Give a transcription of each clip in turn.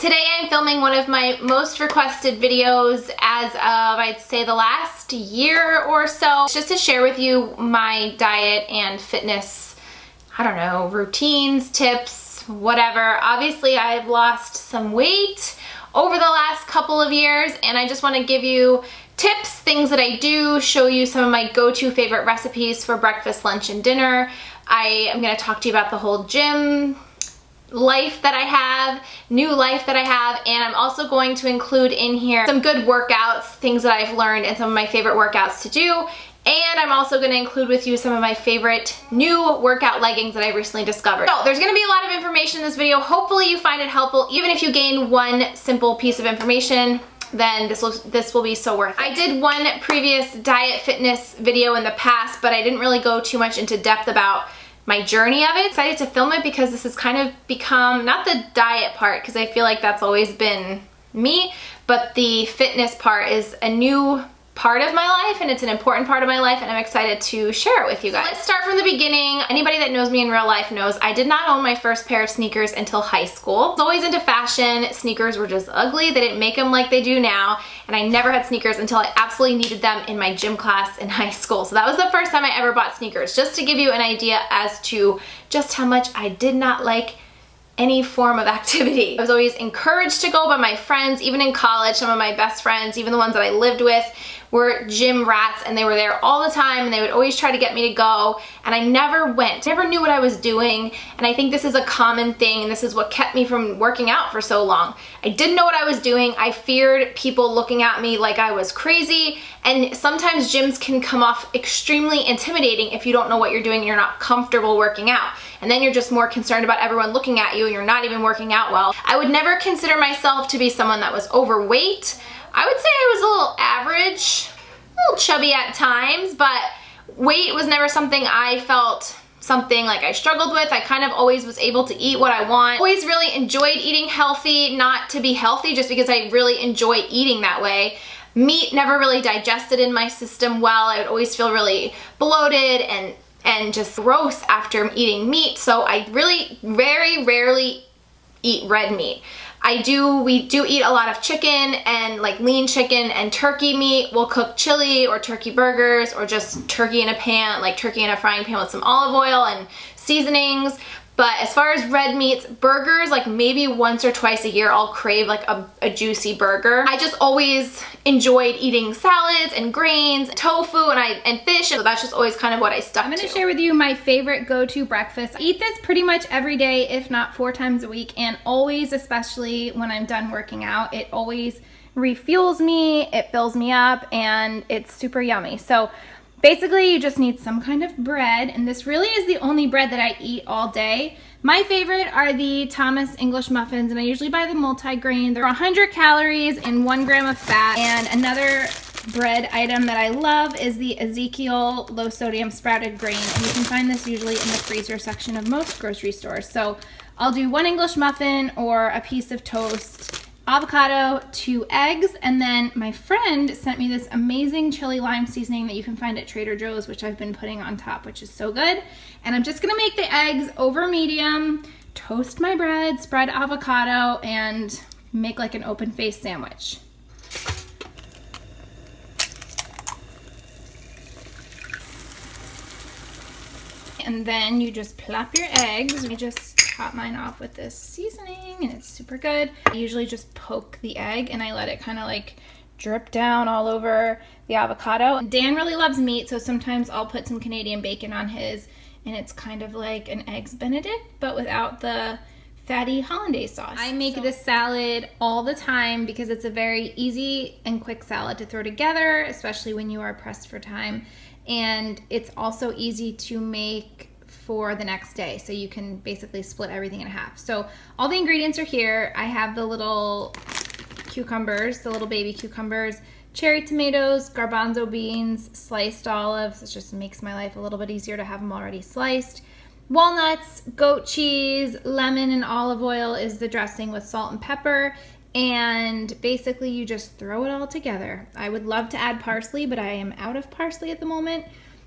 Today I'm filming one of my most requested videos as of, I'd say, the last year or so. It's just to share with you my diet and fitness, I don't know, routines, tips, whatever. Obviously, I've lost some weight over the last couple of years, and I just want to give you tips, things that I do, show you some of my go-to favorite recipes for breakfast, lunch, and dinner. I am going to talk to you about the whole gym life that I have, new life that I have, and I'm also going to include in here some good workouts, things that I've learned, and some of my favorite workouts to do. And I'm also going to include with you some of my favorite new workout leggings that I recently discovered. So there's going to be a lot of information in this video. Hopefully you find it helpful. Even if you gain one simple piece of information, then this will be so worth it. I did one previous diet fitness video in the past, but I didn't really go too much into depth about my journey of it. Excited to film it because this has kind of become, not the diet part, because I feel like that's always been me, but the fitness part is a new part of my life, and it's an important part of my life, and I'm excited to share it with you guys. Let's start from the beginning. Anybody that knows me in real life knows I did not own my first pair of sneakers until high school. I was always into fashion. Sneakers were just ugly. They didn't make them like they do now, and I never had sneakers until I absolutely needed them in my gym class in high school. So that was the first time I ever bought sneakers, just to give you an idea as to just how much I did not like any form of activity. I was always encouraged to go by my friends. Even in college, some of my best friends, even the ones that I lived with, were gym rats, and they were there all the time, and they would always try to get me to go, and I never went. Never knew what I was doing, and I think this is a common thing, and this is what kept me from working out for so long. I didn't know what I was doing. I feared people looking at me like I was crazy, and sometimes gyms can come off extremely intimidating if you don't know what you're doing and you're not comfortable working out. And then you're just more concerned about everyone looking at you and you're not even working out well. I would never consider myself to be someone that was overweight. I would say I was a little average, a little chubby at times, but weight was never something I felt something like I struggled with. I kind of always was able to eat what I want. Always really enjoyed eating healthy, not to be healthy, just because I really enjoy eating that way. Meat never really digested in my system well. I would always feel really bloated and just gross after eating meat, so I really very rarely eat red meat. We do eat a lot of chicken, and like lean chicken and turkey meat. We'll cook chili or turkey burgers, or just turkey in a pan, like turkey in a frying pan with some olive oil and seasonings. But as far as red meats, burgers, like maybe once or twice a year I'll crave like a juicy burger. I just always enjoyed eating salads and grains, tofu, and fish, so that's just always kind of what I stuck to. I'm gonna share with you my favorite go-to breakfast. I eat this pretty much every day, if not 4 times a week, and always, especially when I'm done working out, it always refuels me, it fills me up, and it's super yummy. So basically, you just need some kind of bread, and this really is the only bread that I eat all day. My favorite are the Thomas English muffins, and I usually buy the multi-grain. They're 100 calories and 1 gram of fat. And another bread item that I love is the Ezekiel low-sodium sprouted grain, and you can find this usually in the freezer section of most grocery stores. So I'll do 1 English muffin or a piece of toast, avocado, 2 eggs, and then my friend sent me this amazing chili lime seasoning that you can find at Trader Joe's, which I've been putting on top, which is so good. And I'm just gonna make the eggs over medium, toast my bread, spread avocado, and make like an open-faced sandwich. And then you just plop your eggs. I just top mine off with this seasoning, and it's super good. I usually just poke the egg and I let it kind of like drip down all over the avocado. Dan really loves meat, so sometimes I'll put some Canadian bacon on his, and it's kind of like an Eggs Benedict, but without the fatty hollandaise sauce. I make this salad all the time because it's a very easy and quick salad to throw together, especially when you are pressed for time. And it's also easy to make for the next day, so you can basically split everything in half. So all the ingredients are here. I have the little cucumbers, the little baby cucumbers, cherry tomatoes, garbanzo beans, sliced olives. It just makes my life a little bit easier to have them already sliced. Walnuts, goat cheese, lemon, and olive oil is the dressing with salt and pepper. And basically you just throw it all together. I would love to add parsley, but I am out of parsley at the moment.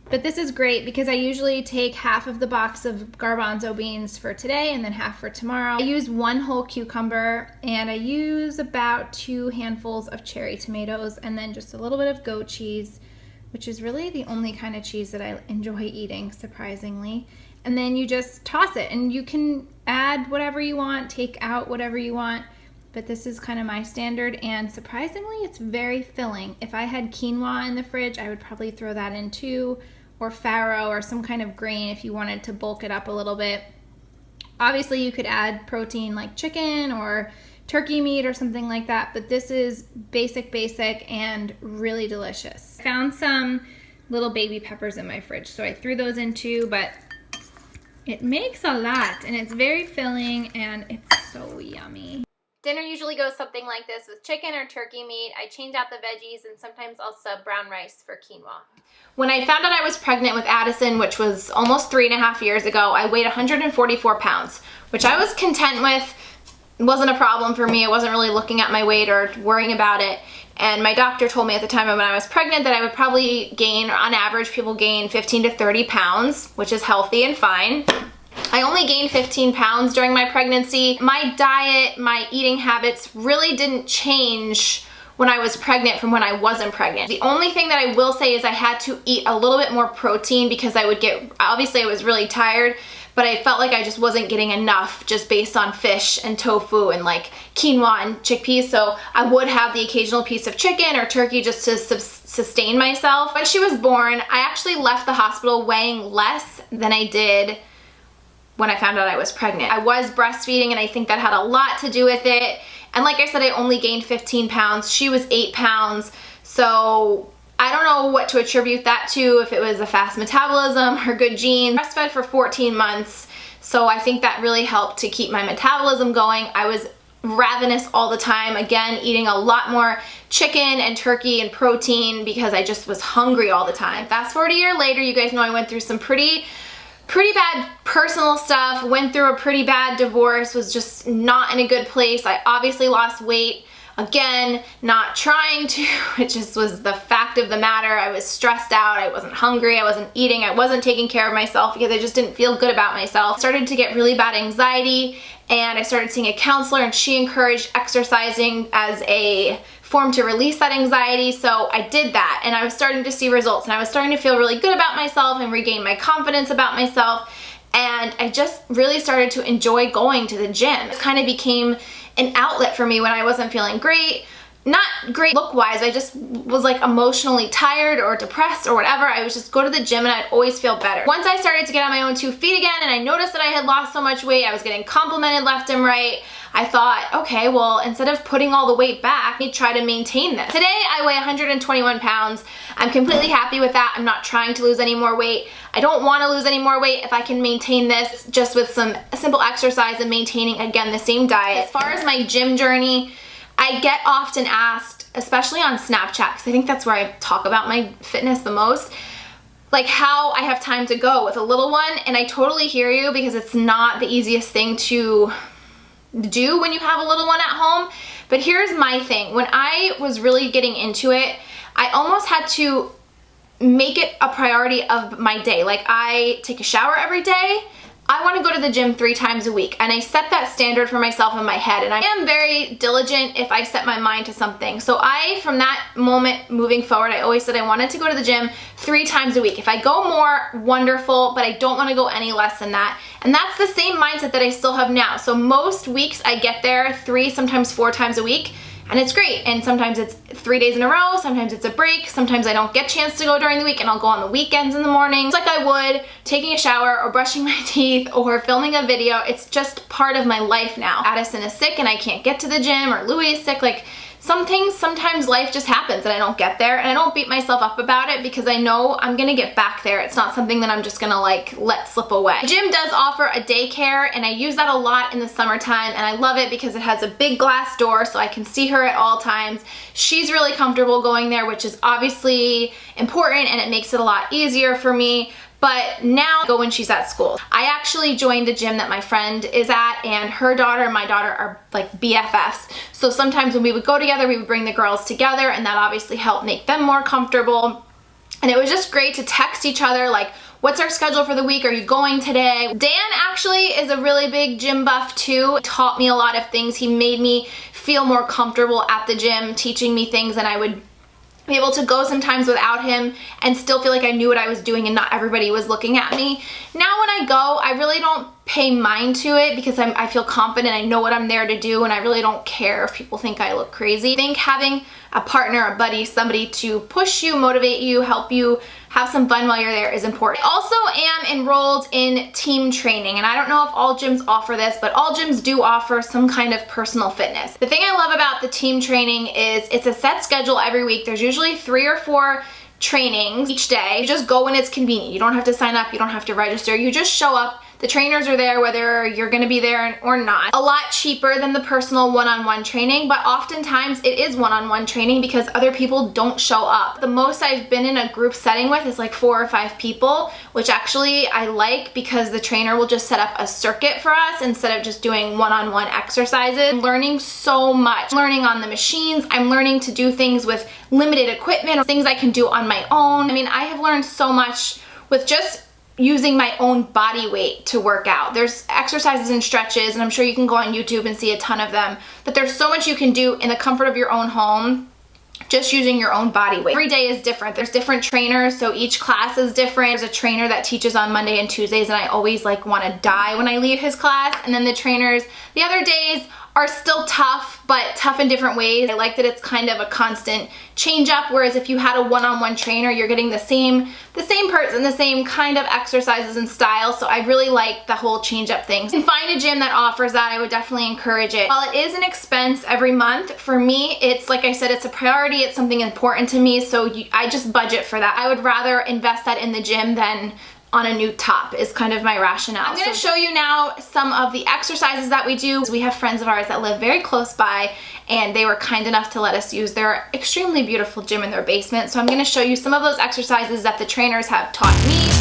But this is great because I usually take half of the box of garbanzo beans for today and then half for tomorrow. I use 1 whole cucumber and I use about 2 handfuls of cherry tomatoes and then just a little bit of goat cheese, which is really the only kind of cheese that I enjoy eating, surprisingly. And then you just toss it and you can add whatever you want, take out whatever you want. But this is kind of my standard, and surprisingly, it's very filling. If I had quinoa in the fridge, I would probably throw that in too, or farro or some kind of grain if you wanted to bulk it up a little bit. Obviously, you could add protein like chicken or turkey meat or something like that, but this is basic and really delicious. I found some little baby peppers in my fridge, so I threw those in too, but it makes a lot, and it's very filling, and it's so yummy. Dinner usually goes something like this with chicken or turkey meat. I change out the veggies and sometimes I'll sub brown rice for quinoa. When I found out I was pregnant with Addison, which was almost 3.5 years ago, I weighed 144 pounds, which I was content with. It wasn't a problem for me. I wasn't really looking at my weight or worrying about it. And my doctor told me at the time when I was pregnant that I would probably gain, or on average, people gain 15 to 30 pounds, which is healthy and fine. I only gained 15 pounds during my pregnancy. My diet, my eating habits really didn't change when I was pregnant from when I wasn't pregnant. The only thing that I will say is I had to eat a little bit more protein because I would get, obviously I was really tired, but I felt like I just wasn't getting enough just based on fish and tofu and like quinoa and chickpeas. So I would have the occasional piece of chicken or turkey just to sustain myself. When she was born, I actually left the hospital weighing less than I did when I found out I was pregnant. I was breastfeeding and I think that had a lot to do with it. And like I said, I only gained 15 pounds. She was 8 pounds. So I don't know what to attribute that to, if it was a fast metabolism or good genes. I breastfed for 14 months. So I think that really helped to keep my metabolism going. I was ravenous all the time. Again, eating a lot more chicken and turkey and protein because I just was hungry all the time. Fast forward a year later, you guys know I went through some pretty bad personal stuff, went through a pretty bad divorce, was just not in a good place. I obviously lost weight. Again, not trying to, it just was the fact of the matter. I was stressed out, I wasn't hungry, I wasn't eating, I wasn't taking care of myself because I just didn't feel good about myself. I started to get really bad anxiety and I started seeing a counselor and she encouraged exercising as a form to release that anxiety, so I did that and I was starting to see results and I was starting to feel really good about myself and regain my confidence about myself, and I just really started to enjoy going to the gym. It kind of became an outlet for me when I wasn't feeling great. Not great look-wise, I just was like emotionally tired or depressed or whatever. I would just go to the gym and I'd always feel better. Once I started to get on my own 2 feet again and I noticed that I had lost so much weight, I was getting complimented left and right, I thought, okay, well, instead of putting all the weight back, I need to try to maintain this. Today, I weigh 121 pounds. I'm completely happy with that. I'm not trying to lose any more weight. I don't want to lose any more weight if I can maintain this just with some simple exercise and maintaining, again, the same diet. As far as my gym journey, I get often asked, especially on Snapchat, because I think that's where I talk about my fitness the most, like how I have time to go with a little one, and I totally hear you because it's not the easiest thing to do when you have a little one at home. But here's my thing. When I was really getting into it, I almost had to make it a priority of my day. Like, I take a shower every day. I want to go to the gym 3 times a week, and I set that standard for myself in my head, and I am very diligent if I set my mind to something. So from that moment moving forward, I always said I wanted to go to the gym 3 times a week. If I go more, wonderful, but I don't want to go any less than that. And that's the same mindset that I still have now. So most weeks I get there 3, sometimes 4 times a week, and it's great. And sometimes it's 3 days in a row, sometimes it's a break, sometimes I don't get a chance to go during the week and I'll go on the weekends in the mornings like I would taking a shower or brushing my teeth or filming a video. It's just part of my life now. Addison is sick and I can't get to the gym, or Louis is sick. Like, sometimes life just happens and I don't get there, and I don't beat myself up about it because I know I'm gonna get back there. It's not something that I'm just gonna like let slip away. The gym does offer a daycare and I use that a lot in the summertime, and I love it because it has a big glass door so I can see her at all times. She's really comfortable going there, which is obviously important, and it makes it a lot easier for me. But now I go when she's at school. I actually joined a gym that my friend is at, and her daughter and my daughter are like BFFs. So sometimes when we would go together, we would bring the girls together, and that obviously helped make them more comfortable. And it was just great to text each other like, what's our schedule for the week? Are you going today? Dan actually is a really big gym buff too. He taught me a lot of things. He made me feel more comfortable at the gym, teaching me things, and I would be able to go sometimes without him and still feel like I knew what I was doing and not everybody was looking at me. Now when I go, I really don't pay mind to it because I feel confident, I know what I'm there to do, and I really don't care if people think I look crazy. I think having a partner, a buddy, somebody to push you, motivate you, help you have some fun while you're there is important. I also am enrolled in team training, and I don't know if all gyms offer this, but all gyms do offer some kind of personal fitness. The thing I love about the team training is it's a set schedule every week. There's usually 3 or 4 trainings each day. You just go when it's convenient. You don't have to sign up, you don't have to register, you just show up. The trainers are there whether you're gonna be there or not. A lot cheaper than the personal one-on-one training, but oftentimes it is one-on-one training because other people don't show up. The most I've been in a group setting with is like 4 or 5 people, which actually I like because the trainer will just set up a circuit for us instead of just doing one-on-one exercises. I'm learning so much. I'm learning on the machines, I'm learning to do things with limited equipment, or things I can do on my own. I mean, I have learned so much with just using my own body weight to work out. There's exercises and stretches, and I'm sure you can go on YouTube and see a ton of them, but there's so much you can do in the comfort of your own home just using your own body weight. Every day is different. There's different trainers, so each class is different. There's a trainer that teaches on Monday and Tuesdays, and I always like want to die when I leave his class, and then the trainers the other days are still tough, but tough in different ways. I like that it's kind of a constant change up, whereas if you had a one-on-one trainer, you're getting the same person, the same kind of exercises and style, so I really like the whole change up thing. If you can find a gym that offers that, I would definitely encourage it. While it is an expense every month, for me, it's like I said, it's a priority, it's something important to me, so I just budget for that. I would rather invest that in the gym than on a new top is kind of my rationale. I'm going to show you now some of the exercises that we do. We have friends of ours that live very close by, and they were kind enough to let us use their extremely beautiful gym in their basement. So I'm going to show you some of those exercises that the trainers have taught me.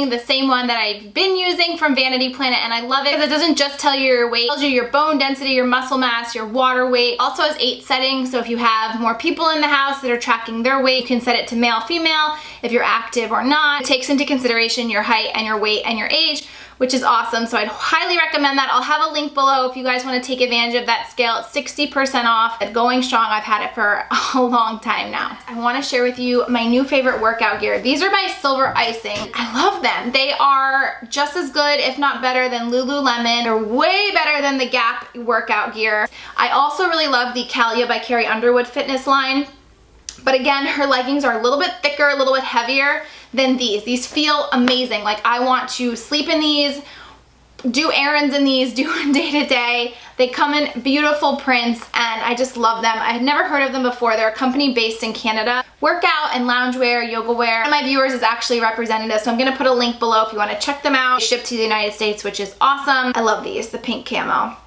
The same one that I've been using from Vanity Planet, and I love it because it doesn't just tell you your weight, it tells you your bone density, your muscle mass, your water weight. Also has 8 settings, so if you have more people in the house that are tracking their weight, you can set it to male, female, if you're active or not. It takes into consideration your height and your weight and your age, which is awesome. So I'd highly recommend that. I'll have a link below if you guys want to take advantage of that scale. It's 60% off. At Going Strong, I've had it for a long time now. I want to share with you my new favorite workout gear. These are by Silver Icing. I love them. They are just as good, if not better, than Lululemon. They're way better than the Gap workout gear. I also really love the Calia by Carrie Underwood fitness line. But again, her leggings are a little bit thicker, a little bit heavier than these. These feel amazing. Like, I want to sleep in these, do errands in these, do day to day. They come in beautiful prints and I just love them. I had never heard of them before. They're a company based in Canada. Workout and loungewear, yoga wear. One of my viewers is actually a representative, so I'm gonna put a link below if you wanna check them out. They ship to the United States, which is awesome. I love these, the pink camo.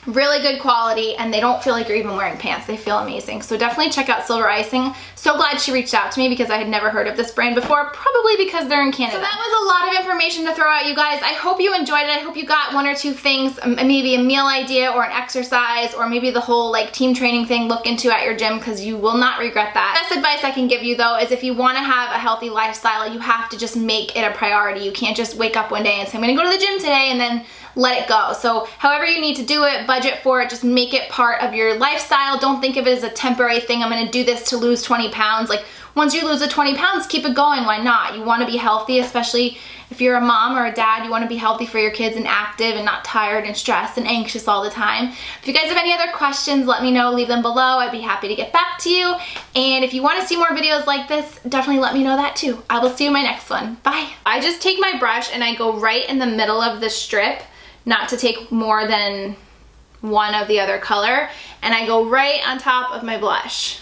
Really good quality, and they don't feel like you're even wearing pants. They feel amazing. So definitely check out Silver Icing. So glad she reached out to me because I had never heard of this brand before, probably because they're in Canada. So that was a lot of information to throw at you guys. I hope you enjoyed it. I hope you got one or two things, maybe a meal idea or an exercise, or maybe the whole like team training thing look into at your gym, because you will not regret that. Best advice I can give you though is if you want to have a healthy lifestyle, you have to just make it a priority. You can't just wake up one day and say, I'm gonna go to the gym today, and then let it go. So however you need to do it, budget for it, just make it part of your lifestyle. Don't think of it as a temporary thing. I'm gonna do this to lose 20 pounds. Like, once you lose the 20 pounds, keep it going. Why not? You wanna be healthy, especially if you're a mom or a dad. You wanna be healthy for your kids and active and not tired and stressed and anxious all the time. If you guys have any other questions, let me know, leave them below. I'd be happy to get back to you. And if you wanna see more videos like this, definitely let me know that too. I will see you in my next one. Bye. I just take my brush and I go right in the middle of the strip, not to take more than one of the other color, and I go right on top of my blush.